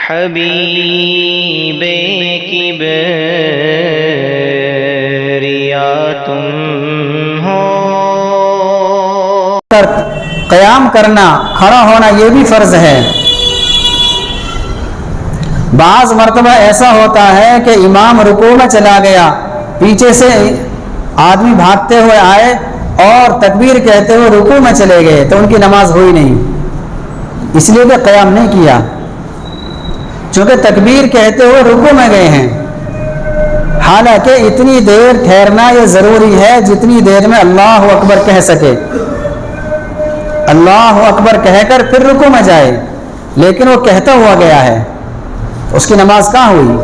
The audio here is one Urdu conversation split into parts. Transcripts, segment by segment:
حبیب کبریا تم ہو. قیام کرنا، کھڑا ہونا، یہ بھی فرض ہے. بعض مرتبہ ایسا ہوتا ہے کہ امام رکوع میں چلا گیا، پیچھے سے آدمی بھاگتے ہوئے آئے اور تکبیر کہتے ہوئے رکوع میں چلے گئے تو ان کی نماز ہوئی نہیں، اس لیے کہ قیام نہیں کیا، چونکہ تکبیر کہتے ہوئے رکوع میں گئے ہیں. حالانکہ اتنی دیر ٹھہرنا یہ ضروری ہے جتنی دیر میں اللہ اکبر کہہ سکے. اللہ اکبر کہہ کر پھر رکوع میں جائے، لیکن وہ کہتا ہوا گیا ہے، اس کی نماز کہاں ہوئی؟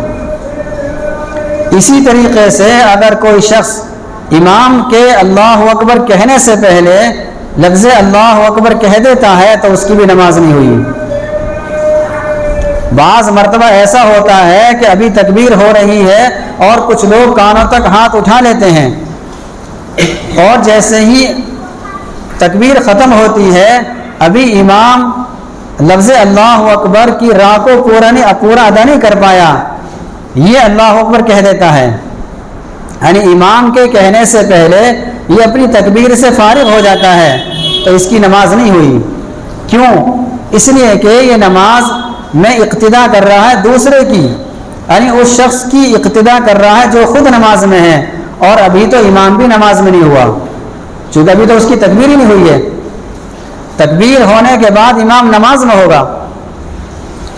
اسی طریقے سے اگر کوئی شخص امام کے اللہ اکبر کہنے سے پہلے لفظ اللہ اکبر کہہ دیتا ہے تو اس کی بھی نماز نہیں ہوئی. بعض مرتبہ ایسا ہوتا ہے کہ ابھی تکبیر ہو رہی ہے اور کچھ لوگ کانوں تک ہاتھ اٹھا لیتے ہیں، اور جیسے ہی تکبیر ختم ہوتی ہے ابھی امام لفظ اللہ اکبر کی راہ کو پورا ادا نہیں کر پایا، یہ اللہ اکبر کہہ دیتا ہے. یعنی امام کے کہنے سے پہلے یہ اپنی تکبیر سے فارغ ہو جاتا ہے تو اس کی نماز نہیں ہوئی. کیوں؟ اس لیے کہ یہ نماز میں اقتدا کر رہا ہے دوسرے کی، یعنی اس شخص کی اقتدا کر رہا ہے جو خود نماز میں ہے، اور ابھی تو امام بھی نماز میں نہیں ہوا، چونکہ ابھی تو اس کی تکبیر ہی نہیں ہوئی ہے. تکبیر ہونے کے بعد امام نماز میں ہوگا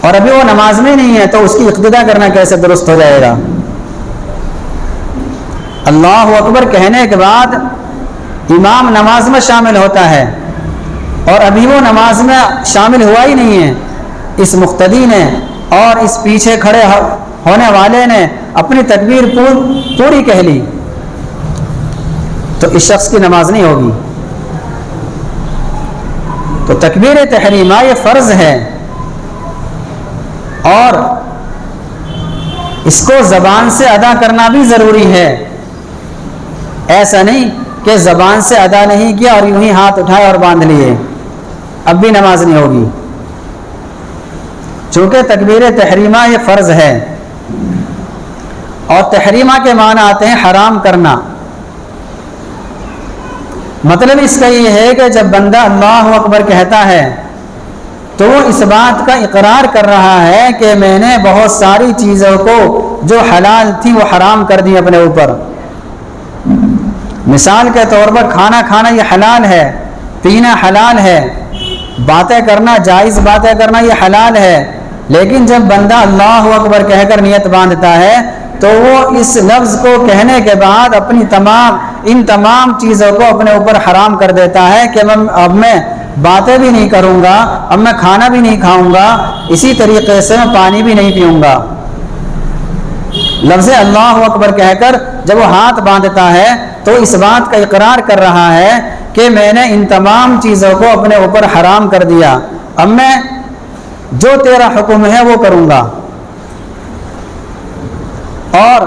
اور ابھی وہ نماز میں نہیں ہے تو اس کی اقتدا کرنا کیسے درست ہو جائے گا؟ اللہ اکبر کہنے کے بعد امام نماز میں شامل ہوتا ہے اور ابھی وہ نماز میں شامل ہوا ہی نہیں ہے. اس مقتدی نے اور اس پیچھے کھڑے ہونے والے نے اپنی تکبیر پوری کہہ لی تو اس شخص کی نماز نہیں ہوگی. تو تکبیر تحریمہ یہ فرض ہے اور اس کو زبان سے ادا کرنا بھی ضروری ہے. ایسا نہیں کہ زبان سے ادا نہیں کیا اور یوں ہی ہاتھ اٹھائے اور باندھ لیے، اب بھی نماز نہیں ہوگی، چونکہ تکبیر تحریمہ یہ فرض ہے. اور تحریمہ کے معنی آتے ہیں حرام کرنا. مطلب اس کا یہ ہے کہ جب بندہ اللہ اکبر کہتا ہے تو وہ اس بات کا اقرار کر رہا ہے کہ میں نے بہت ساری چیزوں کو جو حلال تھی وہ حرام کر دی اپنے اوپر. مثال کے طور پر کھانا کھانا یہ حلال ہے، پینا حلال ہے، باتیں کرنا جائز باتیں کرنا یہ حلال ہے، لیکن جب بندہ اللہ اکبر کہہ کر نیت باندھتا ہے تو وہ اس لفظ کو کہنے کے بعد اپنی ان تمام چیزوں کو اپنے اوپر حرام کر دیتا ہے کہ اب میں باتیں بھی نہیں کروں گا، اب میں کھانا بھی نہیں کھاؤں گا، اسی طریقے سے میں پانی بھی نہیں پیوں گا. لفظ اللہ اکبر کہہ کر جب وہ ہاتھ باندھتا ہے تو اس بات کا اقرار کر رہا ہے کہ میں نے ان تمام چیزوں کو اپنے اوپر حرام کر دیا، اب میں جو تیرا حکم ہے وہ کروں گا. اور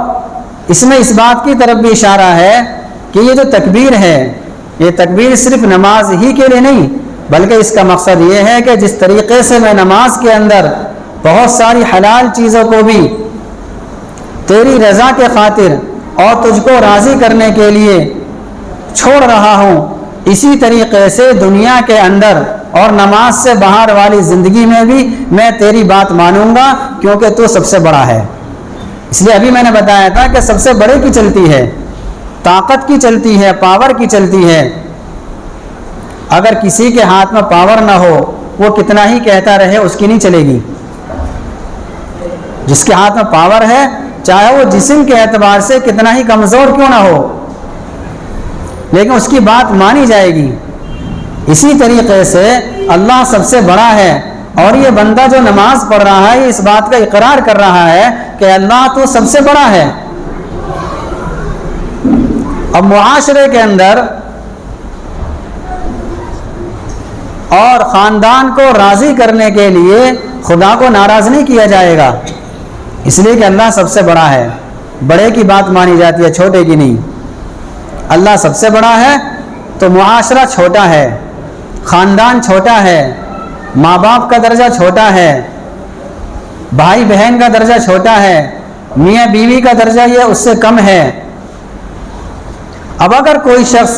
اس میں اس بات کی طرف بھی اشارہ ہے کہ یہ جو تکبیر ہے یہ تکبیر صرف نماز ہی کے لیے نہیں، بلکہ اس کا مقصد یہ ہے کہ جس طریقے سے میں نماز کے اندر بہت ساری حلال چیزوں کو بھی تیری رضا کے خاطر اور تجھ کو راضی کرنے کے لیے چھوڑ رہا ہوں، اسی طریقے سے دنیا کے اندر اور نماز سے باہر والی زندگی میں بھی میں تیری بات مانوں گا کیونکہ تو سب سے بڑا ہے. اس لیے ابھی میں نے بتایا تھا کہ سب سے بڑے کی چلتی ہے، طاقت کی چلتی ہے، پاور کی چلتی ہے. اگر کسی کے ہاتھ میں پاور نہ ہو وہ کتنا ہی کہتا رہے اس کی نہیں چلے گی. جس کے ہاتھ میں پاور ہے چاہے وہ جسم کے اعتبار سے کتنا ہی کمزور کیوں نہ ہو لیکن اس کی بات مانی جائے گی. اسی طریقے سے اللہ سب سے بڑا ہے اور یہ بندہ جو نماز پڑھ رہا ہے یہ اس بات کا اقرار کر رہا ہے کہ اللہ تو سب سے بڑا ہے. اب معاشرے کے اندر اور خاندان کو راضی کرنے کے لیے خدا کو ناراض نہیں کیا جائے گا، اس لیے کہ اللہ سب سے بڑا ہے، بڑے کی بات مانی جاتی ہے چھوٹے کی نہیں. اللہ سب سے بڑا ہے تو معاشرہ چھوٹا ہے، خاندان چھوٹا ہے، ماں باپ کا درجہ چھوٹا ہے، بھائی بہن کا درجہ چھوٹا ہے، میاں بیوی کا درجہ یہ اس سے کم ہے۔ اب اگر کوئی شخص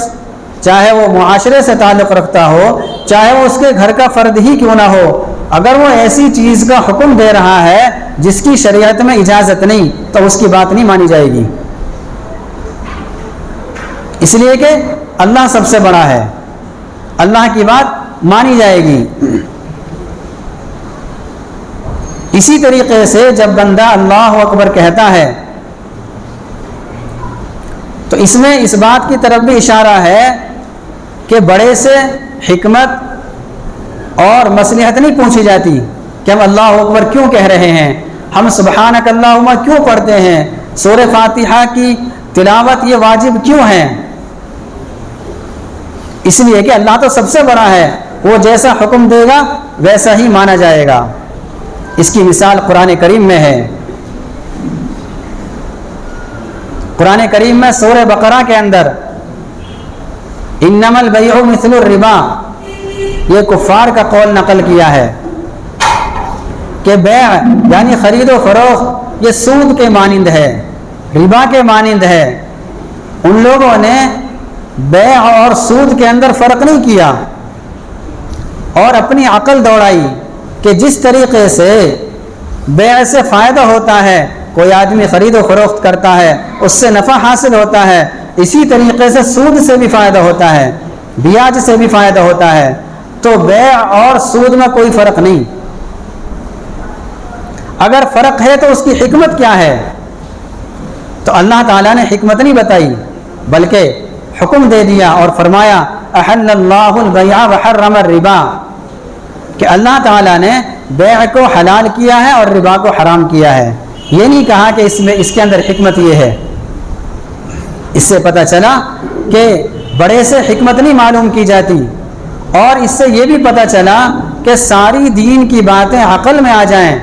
چاہے وہ معاشرے سے تعلق رکھتا ہو، چاہے وہ اس کے گھر کا فرد ہی کیوں نہ ہو، اگر وہ ایسی چیز کا حکم دے رہا ہے جس کی شریعت میں اجازت نہیں، تو اس کی بات نہیں مانی جائے گی، اس لیے کہ اللہ سب سے بڑا ہے، اللہ کی بات مانی جائے گی۔ اسی طریقے سے جب بندہ اللہ اکبر کہتا ہے تو اس میں اس بات کی طرف بھی اشارہ ہے کہ بڑے سے حکمت اور مصلحت نہیں پوچھی جاتی کہ ہم اللہ اکبر کیوں کہہ رہے ہیں، ہم سبحانک اللہم کیوں پڑھتے ہیں، سورہ فاتحہ کی تلاوت یہ واجب کیوں ہے؟ اس لیے کہ اللہ تو سب سے بڑا ہے، وہ جیسا حکم دے گا ویسا ہی مانا جائے گا۔ اس کی مثال قرآن کریم میں ہے۔ قرآن کریم میں سورہ بقرہ کے اندر انما البیع مثل الربا، یہ کفار کا قول نقل کیا ہے کہ بیع یعنی خرید و فروخت یہ سود کے مانند ہے، ربا کے مانند ہے۔ ان لوگوں نے بیع اور سود کے اندر فرق نہیں کیا اور اپنی عقل دوڑائی کہ جس طریقے سے بیع سے فائدہ ہوتا ہے، کوئی آدمی خرید و فروخت کرتا ہے اس سے نفع حاصل ہوتا ہے، اسی طریقے سے سود سے بھی فائدہ ہوتا ہے، بیاج سے بھی فائدہ ہوتا ہے، تو بیع اور سود میں کوئی فرق نہیں۔ اگر فرق ہے تو اس کی حکمت کیا ہے؟ تو اللہ تعالیٰ نے حکمت نہیں بتائی بلکہ حکم دے دیا اور فرمایا احل اللہ البیع وحرم الربا، کہ اللہ تعالیٰ نے بیع کو حلال کیا ہے اور ربا کو حرام کیا ہے۔ یہ نہیں کہا کہ اس کے اندر حکمت یہ ہے۔ اس سے پتہ چلا کہ بڑے سے حکمت نہیں معلوم کی جاتی، اور اس سے یہ بھی پتہ چلا کہ ساری دین کی باتیں عقل میں آ جائیں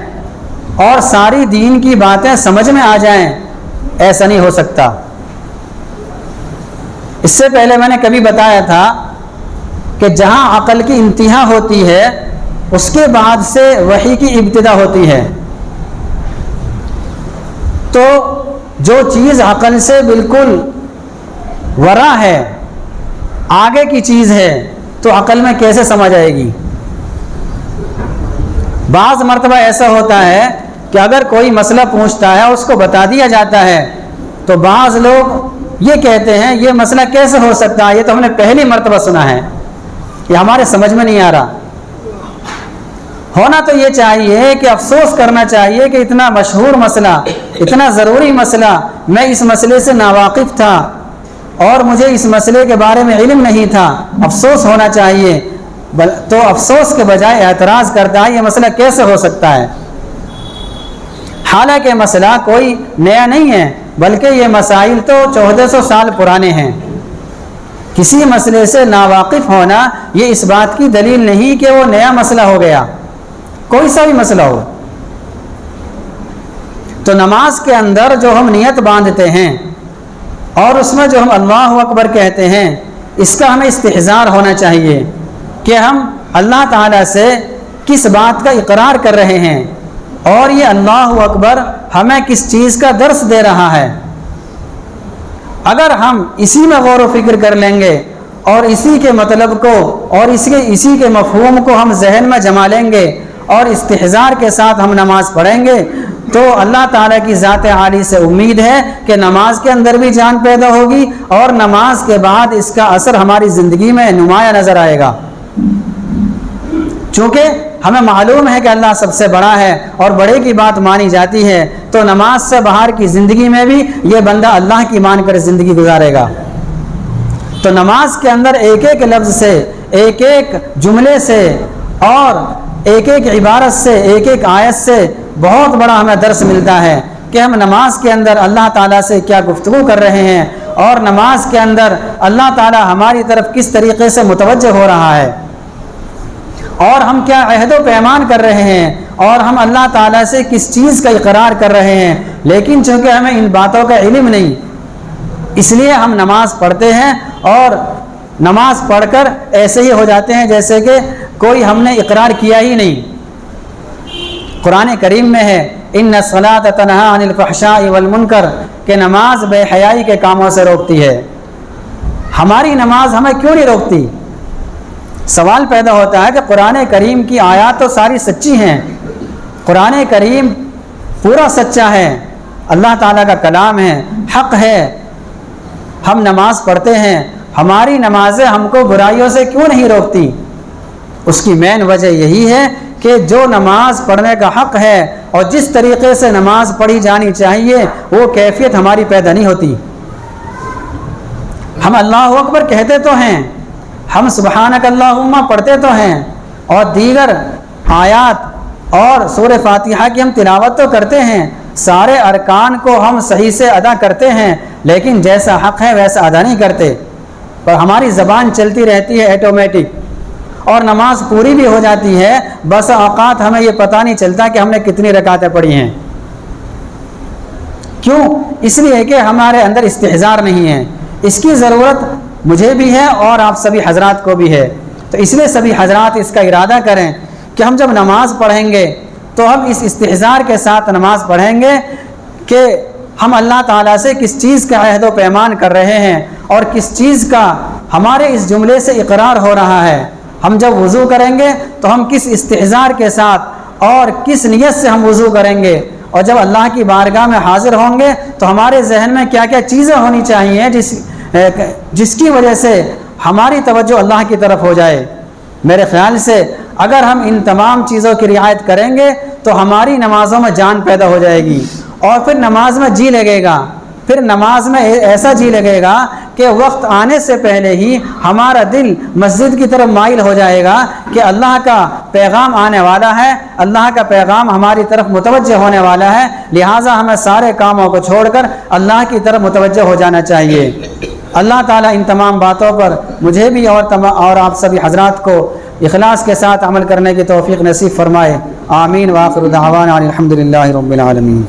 اور ساری دین کی باتیں سمجھ میں آ جائیں، ایسا نہیں ہو سکتا۔ اس سے پہلے میں نے کبھی بتایا تھا کہ جہاں عقل کی انتہا ہوتی ہے اس کے بعد سے وحی کی ابتدا ہوتی ہے، تو جو چیز عقل سے بالکل ورا ہے، آگے کی چیز ہے، تو عقل میں کیسے سمجھ آئے گی؟ بعض مرتبہ ایسا ہوتا ہے کہ اگر کوئی مسئلہ پوچھتا ہے اس کو بتا دیا جاتا ہے تو بعض لوگ یہ کہتے ہیں یہ مسئلہ کیسے ہو سکتا ہے، یہ تو ہم نے پہلی مرتبہ سنا ہے، یہ ہمارے سمجھ میں نہیں آ رہا۔ ہونا تو یہ چاہیے کہ افسوس کرنا چاہیے کہ اتنا مشہور مسئلہ، اتنا ضروری مسئلہ، میں اس مسئلے سے ناواقف تھا اور مجھے اس مسئلے کے بارے میں علم نہیں تھا، افسوس ہونا چاہیے۔ تو افسوس کے بجائے اعتراض کرتا ہے یہ مسئلہ کیسے ہو سکتا ہے، حالانکہ مسئلہ کوئی نیا نہیں ہے بلکہ یہ مسائل تو 1400 سال پرانے ہیں۔ کسی مسئلے سے ناواقف ہونا یہ اس بات کی دلیل نہیں کہ وہ نیا مسئلہ ہو گیا، کوئی سا بھی مسئلہ ہو۔ تو نماز کے اندر جو ہم نیت باندھتے ہیں اور اس میں جو ہم اللہ اکبر کہتے ہیں، اس کا ہمیں استحضار ہونا چاہیے کہ ہم اللہ تعالیٰ سے کس بات کا اقرار کر رہے ہیں اور یہ اللہ اکبر ہمیں کس چیز کا درس دے رہا ہے۔ اگر ہم اسی میں غور و فکر کر لیں گے اور اسی کے مطلب کو اور اسی کے مفہوم کو ہم ذہن میں جما لیں گے اور استحضار کے ساتھ ہم نماز پڑھیں گے تو اللہ تعالیٰ کی ذات عالی سے امید ہے کہ نماز کے اندر بھی جان پیدا ہوگی اور نماز کے بعد اس کا اثر ہماری زندگی میں نمایاں نظر آئے گا۔ چونکہ ہمیں معلوم ہے کہ اللہ سب سے بڑا ہے اور بڑے کی بات مانی جاتی ہے، تو نماز سے باہر کی زندگی میں بھی یہ بندہ اللہ کی مان کر زندگی گزارے گا۔ تو نماز کے اندر ایک ایک لفظ سے، ایک ایک جملے سے اور ایک ایک عبارت سے، ایک ایک آیت سے بہت بڑا ہمیں درس ملتا ہے کہ ہم نماز کے اندر اللہ تعالیٰ سے کیا گفتگو کر رہے ہیں اور نماز کے اندر اللہ تعالیٰ ہماری طرف کس طریقے سے متوجہ ہو رہا ہے اور ہم کیا عہد و پیمان کر رہے ہیں اور ہم اللہ تعالیٰ سے کس چیز کا اقرار کر رہے ہیں۔ لیکن چونکہ ہمیں ان باتوں کا علم نہیں، اس لیے ہم نماز پڑھتے ہیں اور نماز پڑھ کر ایسے ہی ہو جاتے ہیں جیسے کہ کوئی ہم نے اقرار کیا ہی نہیں۔ قرآن کریم میں ہے ان الصلاۃ تنہا عن الفحشاء والمنکر کہ نماز بے حیائی کے کاموں سے روکتی ہے۔ ہماری نماز ہمیں کیوں نہیں روکتی؟ سوال پیدا ہوتا ہے کہ قرآن کریم کی آیات تو ساری سچی ہیں، قرآن کریم پورا سچا ہے، اللہ تعالیٰ کا کلام ہے، حق ہے، ہم نماز پڑھتے ہیں، ہماری نمازیں ہم کو برائیوں سے کیوں نہیں روکتی؟ اس کی مین وجہ یہی ہے کہ جو نماز پڑھنے کا حق ہے اور جس طریقے سے نماز پڑھی جانی چاہیے وہ کیفیت ہماری پیدا نہیں ہوتی۔ ہم اللہ اکبر کہتے تو ہیں، ہم سبحانک اللہم پڑھتے تو ہیں، اور دیگر آیات اور سورہ فاتحہ کی ہم تلاوت تو کرتے ہیں، سارے ارکان کو ہم صحیح سے ادا کرتے ہیں، لیکن جیسا حق ہے ویسا ادا نہیں کرتے، اور ہماری زبان چلتی رہتی ہے ایٹومیٹک، اور نماز پوری بھی ہو جاتی ہے، بس اوقات ہمیں یہ پتہ نہیں چلتا کہ ہم نے کتنی رکعتیں پڑھی ہیں۔ کیوں؟ اس لیے کہ ہمارے اندر استحضار نہیں ہے۔ اس کی ضرورت مجھے بھی ہے اور آپ سبھی حضرات کو بھی ہے، تو اس لیے سبھی حضرات اس کا ارادہ کریں کہ ہم جب نماز پڑھیں گے تو ہم اس استحضار کے ساتھ نماز پڑھیں گے کہ ہم اللہ تعالیٰ سے کس چیز کا عہد و پیمان کر رہے ہیں اور کس چیز کا ہمارے اس جملے سے اقرار ہو رہا ہے۔ ہم جب وضو کریں گے تو ہم کس استحضار کے ساتھ اور کس نیت سے ہم وضو کریں گے، اور جب اللہ کی بارگاہ میں حاضر ہوں گے تو ہمارے ذہن میں کیا کیا چیزیں ہونی چاہیے جس کی وجہ سے ہماری توجہ اللہ کی طرف ہو جائے۔ میرے خیال سے اگر ہم ان تمام چیزوں کی رعایت کریں گے تو ہماری نمازوں میں جان پیدا ہو جائے گی، اور پھر نماز میں جی لگے گا، پھر نماز میں ایسا جی لگے گا کہ وقت آنے سے پہلے ہی ہمارا دل مسجد کی طرف مائل ہو جائے گا کہ اللہ کا پیغام آنے والا ہے، اللہ کا پیغام ہماری طرف متوجہ ہونے والا ہے، لہٰذا ہمیں سارے کاموں کو چھوڑ کر اللہ کی طرف متوجہ ہو جانا چاہیے۔ اللہ تعالیٰ ان تمام باتوں پر مجھے بھی اور آپ سبھی حضرات کو اخلاص کے ساتھ عمل کرنے کی توفیق نصیب فرمائے۔ آمین۔ وآخر دعوانا الحمدللہ رب العالمین۔